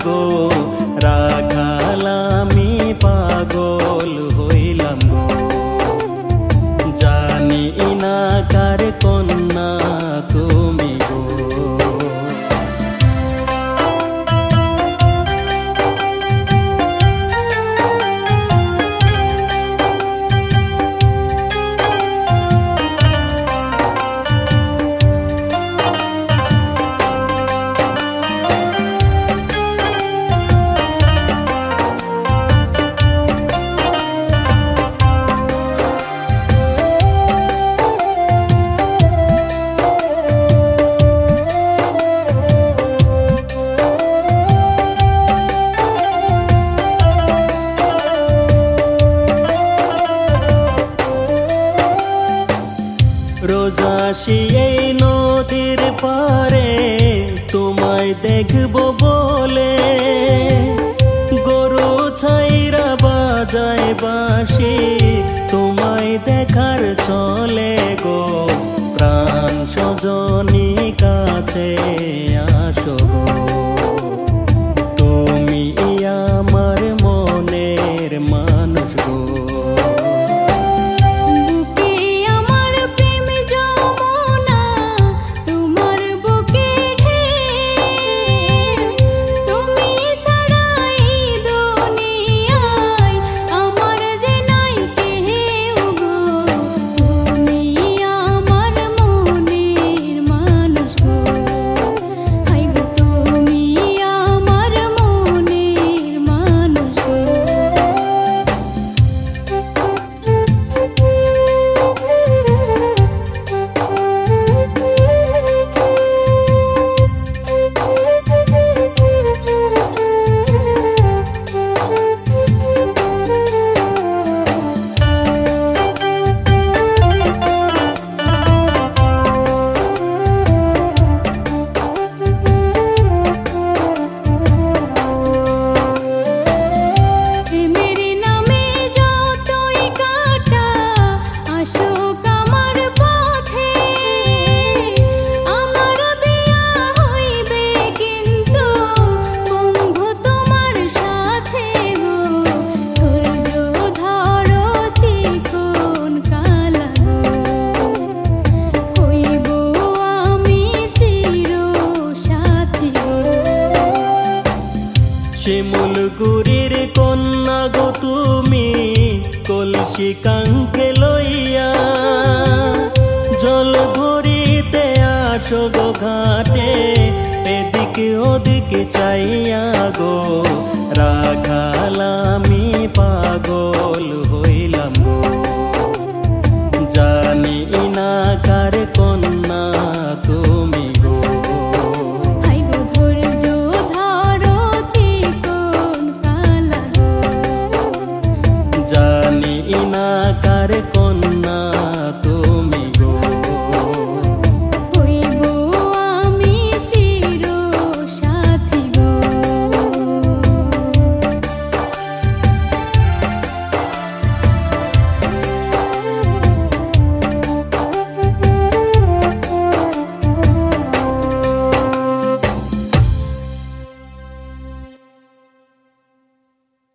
গো রাখাল আমি পাগল হইলাম গো জানি না কার কন্যা তুমি গো রোজ আসি এই নদীর পারে তোমায় দেখবো বলে গরু ছাইরা বাজায় বাঁশি তোমায় দেখার চলে গো প্রাণ সজনী কাছে আসো গো তুমি আমার মনের মানুষ গো শিমুলগুড়ির কন্যা গো তুমি কলসি কাঙ্কে লইয়া জল ভরিতে আসো গো ঘাটে এদিকে ওদিকে চাইয়া গো রাখাল আমি পাগল হইলাম গো জানি না কার কন্যা তুমি গো জানি না কার